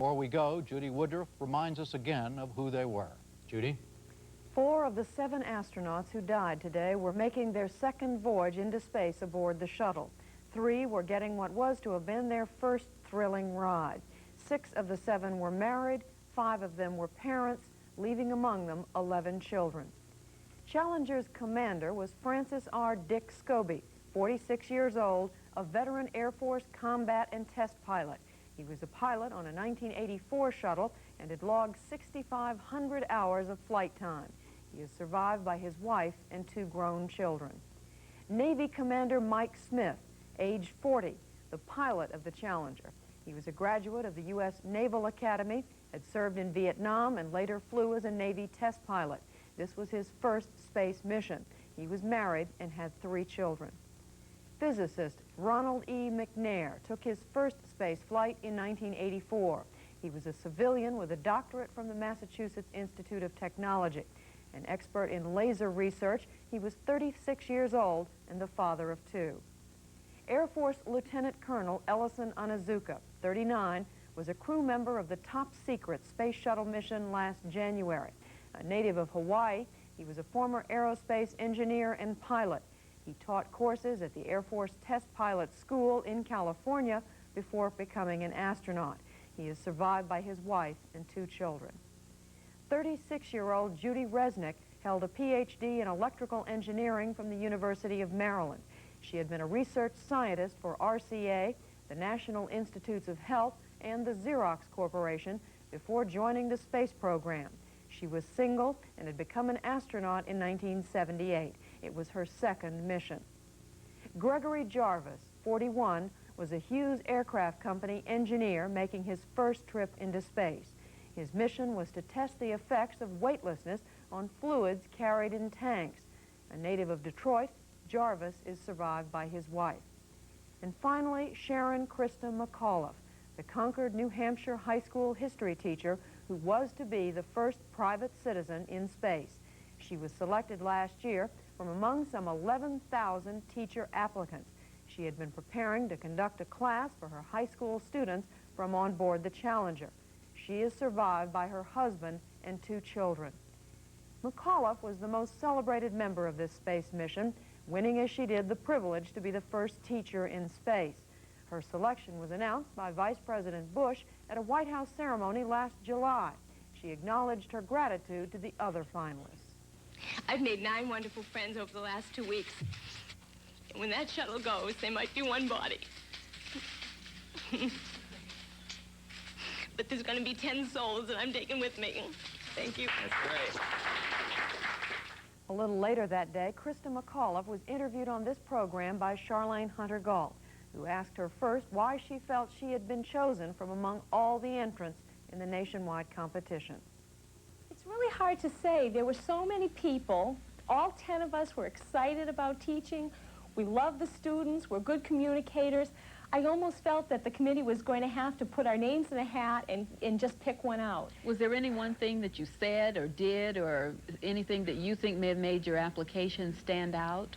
Before we go, Judy Woodruff reminds us again of who they were. Judy? 4 of the 7 astronauts who died today were making their second voyage into space aboard the shuttle. 3 were getting what was to have been their first thrilling ride. 6 of the 7 were married, 5 of them were parents, leaving among them 11 children. Challenger's commander was Francis R. Dick Scobee, 46 years old, a veteran Air Force combat and test pilot. He was a pilot on a 1984 shuttle and had logged 6,500 hours of flight time. He is survived by his wife and 2 grown children. Navy Commander Mike Smith, age 40, the pilot of the Challenger. He was a graduate of the U.S. Naval Academy, had served in Vietnam, and later flew as a Navy test pilot. This was his first space mission. He was married and had 3 children. Physicist Ronald E. McNair took his first space flight in 1984. He was a civilian with a doctorate from the Massachusetts Institute of Technology. An expert in laser research, he was 36 years old and the father of 2. Air Force Lieutenant Colonel Ellison Onizuka, 39, was a crew member of the top-secret space shuttle mission last January. A native of Hawaii, he was a former aerospace engineer and pilot. He taught courses at the Air Force Test Pilot School in California before becoming an astronaut. He is survived by his wife and 2 children. 36-year-old Judy Resnik held a Ph.D. in electrical engineering from the University of Maryland. She had been a research scientist for RCA, the National Institutes of Health, and the Xerox Corporation before joining the space program. She was single and had become an astronaut in 1978. It was her second mission. Gregory Jarvis, 41, was a Hughes Aircraft Company engineer making his first trip into space. His mission was to test the effects of weightlessness on fluids carried in tanks. A native of Detroit, Jarvis is survived by his wife. And finally, Sharon Christa McAuliffe, the Concord, New Hampshire high school history teacher who was to be the first private citizen in space. She was selected last year from among some 11,000 teacher applicants. She had been preparing to conduct a class for her high school students from on board the Challenger. She is survived by her husband and 2 children. McAuliffe was the most celebrated member of this space mission, winning as she did the privilege to be the first teacher in space. Her selection was announced by Vice President Bush at a White House ceremony last July. She acknowledged her gratitude to the other finalists. I've made 9 wonderful friends over the last 2 weeks. And when that shuttle goes, they might be one body. But there's going to be 10 souls that I'm taking with me. Thank you. That's great. A little later that day, Christa McAuliffe was interviewed on this program by Charlene Hunter-Gault, who asked her first why she felt she had been chosen from among all the entrants in the nationwide competition. It's really hard to say. There were so many people. All 10 of us were excited about teaching. We loved the students. We're good communicators. I almost felt that the committee was going to have to put our names in a hat and just pick one out. Was there any one thing that you said or did or anything that you think may have made your application stand out?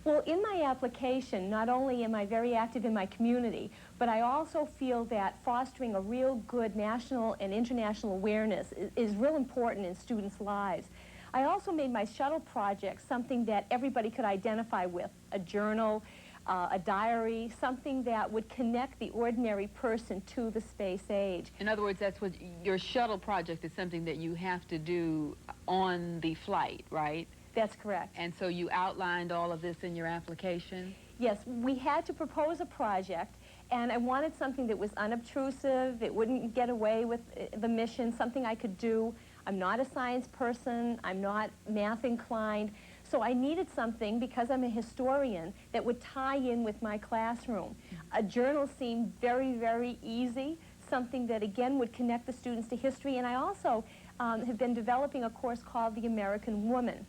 Well, in my application, not only am I very active in my community, but I also feel that fostering a real good national and international awareness is real important in students' lives. I also made my shuttle project something that everybody could identify with, a journal, a diary, something that would connect the ordinary person to the space age. In other words, that's what your shuttle project is, something that you have to do on the flight, right? That's correct. And so you outlined all of this in your application? Yes, we had to propose a project, and I wanted something that was unobtrusive, it wouldn't get away with the mission, something I could do. I'm not a science person, I'm not math inclined, so I needed something, because I'm a historian, that would tie in with my classroom. A journal seemed very, very easy, something that again would connect the students to history, and I also have been developing a course called The American Woman.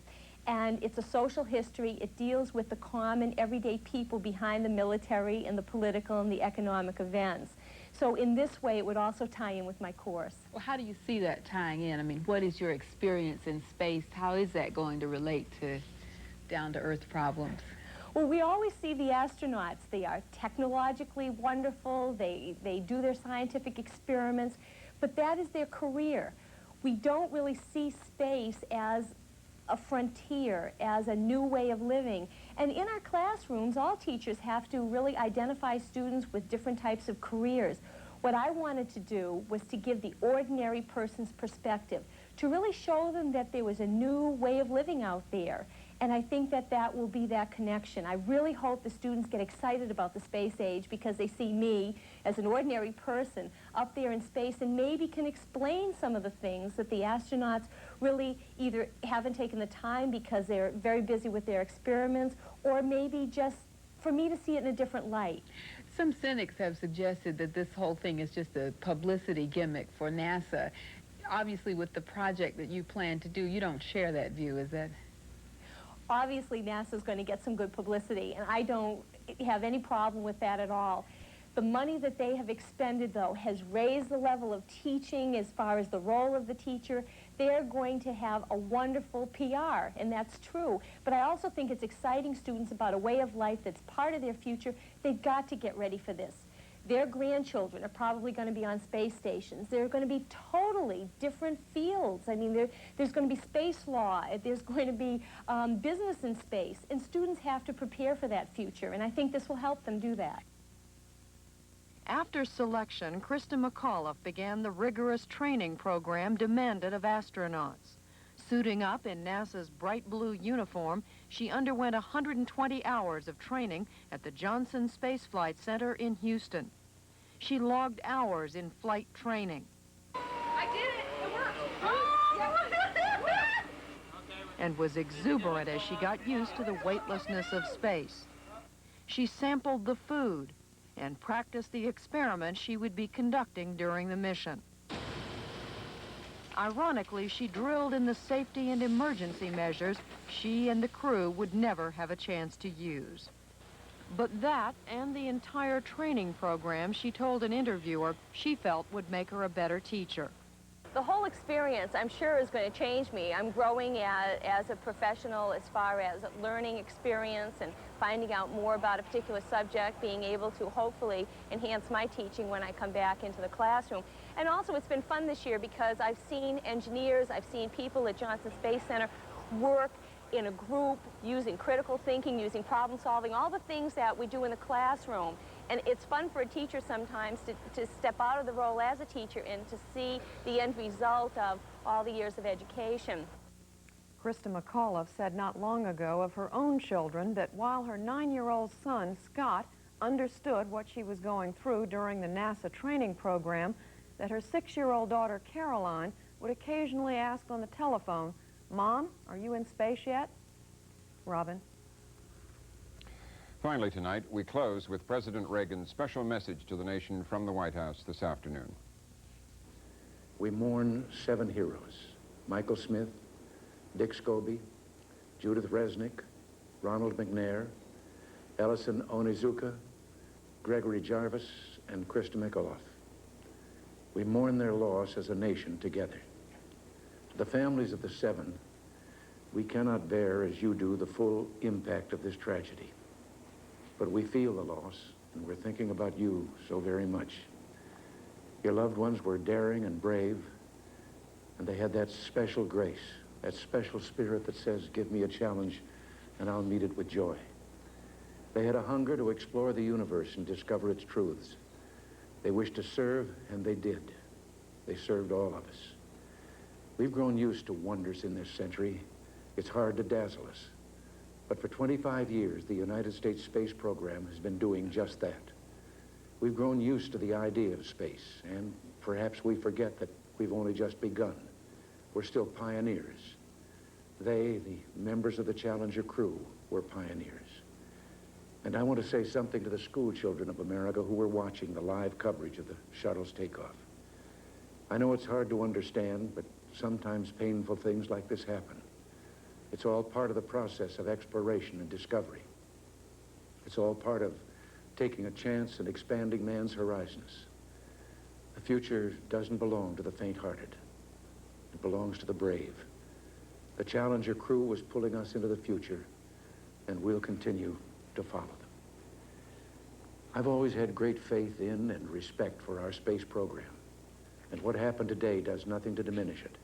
And it's a social history. It deals with the common, everyday people behind the military and the political and the economic events. So in this way, it would also tie in with my course. Well, how do you see that tying in? I mean, what is your experience in space? How is that going to relate to down-to-earth problems? Well, we always see the astronauts. They are technologically wonderful. They do their scientific experiments. but that is their career. We don't really see space as a frontier, as a new way of living. And in our classrooms, all teachers have to really identify students with different types of careers. What I wanted to do was to give the ordinary person's perspective, to really show them that there was a new way of living out there. And I think that that will be that connection. I really hope the students get excited about the space age because they see me as an ordinary person up there in space and maybe can explain some of the things that the astronauts really either haven't taken the time because they're very busy with their experiments, or maybe just for me to see it in a different light. Some cynics have suggested that this whole thing is just a publicity gimmick for NASA. Obviously, with the project that you plan to do, you don't share that view, is that? Obviously, NASA's going to get some good publicity, and I don't have any problem with that at all. The money that they have expended, though, has raised the level of teaching as far as the role of the teacher. They're going to have a wonderful PR, and that's true. But I also think it's exciting students about a way of life that's part of their future. They've got to get ready for this. Their grandchildren are probably going to be on space stations. They're going to be totally different fields. I mean, there's going to be space law. There's going to be business in space. And students have to prepare for that future, and I think this will help them do that. After selection, Christa McAuliffe began the rigorous training program demanded of astronauts. Suiting up in NASA's bright blue uniform, she underwent 120 hours of training at the Johnson Space Flight Center in Houston. She logged hours in flight training. I did it! It worked! And was exuberant as she got used to the weightlessness of space. She sampled the food and practiced the experiments she would be conducting during the mission. Ironically, she drilled in the safety and emergency measures she and the crew would never have a chance to use. But that and the entire training program, she told an interviewer, she felt would make her a better teacher. The whole experience, I'm sure, is going to change me. I'm growing as a professional as far as learning experience and finding out more about a particular subject, being able to hopefully enhance my teaching when I come back into the classroom. And also, it's been fun this year because I've seen engineers, I've seen people at Johnson Space Center work in a group, using critical thinking, using problem solving, all the things that we do in the classroom. And it's fun for a teacher sometimes to step out of the role as a teacher and to see the end result of all the years of education. Christa McAuliffe said not long ago of her own children that while her 9-year-old son, Scott, understood what she was going through during the NASA training program, that her 6-year-old daughter, Caroline, would occasionally ask on the telephone, "Mom, are you in space yet?" Robin. Finally tonight, we close with President Reagan's special message to the nation from the White House this afternoon. We mourn 7 heroes: Michael Smith, Dick Scobee, Judith Resnik, Ronald McNair, Ellison Onizuka, Gregory Jarvis, and Christa McAuliffe. We mourn their loss as a nation together. To the families of the 7, we cannot bear, as you do, the full impact of this tragedy. But we feel the loss, and we're thinking about you so very much. Your loved ones were daring and brave, and they had that special grace, that special spirit that says, "Give me a challenge, and I'll meet it with joy." They had a hunger to explore the universe and discover its truths. They wished to serve, and they did. They served all of us. We've grown used to wonders in this century. It's hard to dazzle us. But for 25 years, the United States space program has been doing just that. We've grown used to the idea of space, and perhaps we forget that we've only just begun. We're still pioneers. They, the members of the Challenger crew, were pioneers. And I want to say something to the school children of America who were watching the live coverage of the shuttle's takeoff. I know it's hard to understand, but sometimes painful things like this happen. It's all part of the process of exploration and discovery. It's all part of taking a chance and expanding man's horizons. The future doesn't belong to the faint-hearted. It belongs to the brave. The Challenger crew was pulling us into the future, and we'll continue to follow them. I've always had great faith in and respect for our space program. And what happened today does nothing to diminish it.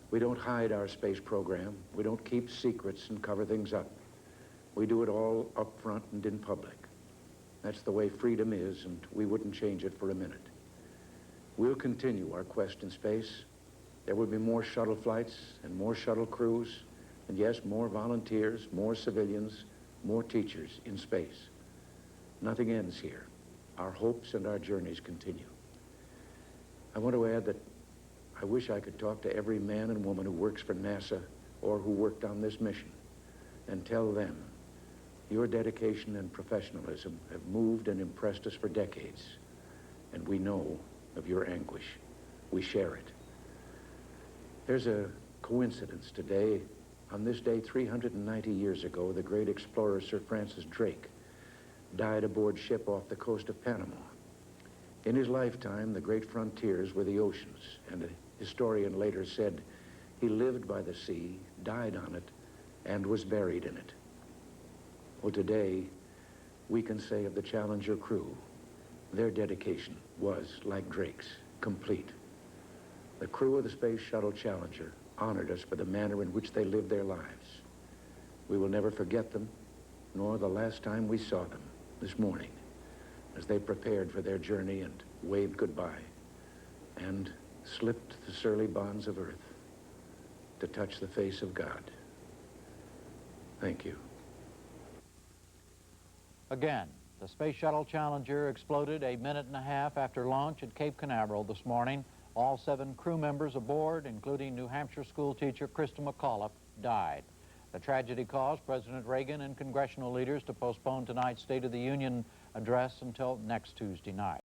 We don't hide our space program. We don't keep secrets and cover things up. We do it all up front and in public. That's the way freedom is, and we wouldn't change it for a minute. We'll continue our quest in space. There will be more shuttle flights and more shuttle crews, and yes, more volunteers, more civilians, more teachers in space. Nothing ends here. Our hopes and our journeys continue. I want to add that I wish I could talk to every man and woman who works for NASA or who worked on this mission and tell them your dedication and professionalism have moved and impressed us for decades, and we know of your anguish. We share it. There's a coincidence today. On this day, 390 years ago, the great explorer Sir Francis Drake died aboard ship off the coast of Panama. In his lifetime, the great frontiers were the oceans, and a historian later said he lived by the sea, died on it, and was buried in it. Well, today, we can say of the Challenger crew, their dedication was, like Drake's, complete. The crew of the Space Shuttle Challenger honored us for the manner in which they lived their lives. We will never forget them, nor the last time we saw them this morning, as they prepared for their journey and waved goodbye and slipped the surly bonds of earth to touch the face of God. Thank you. Again, the Space Shuttle Challenger exploded a minute and a half after launch at Cape Canaveral this morning. All 7 crew members aboard, including New Hampshire school teacher Christa McAuliffe, died. The tragedy caused President Reagan and congressional leaders to postpone tonight's State of the Union address until next Tuesday night.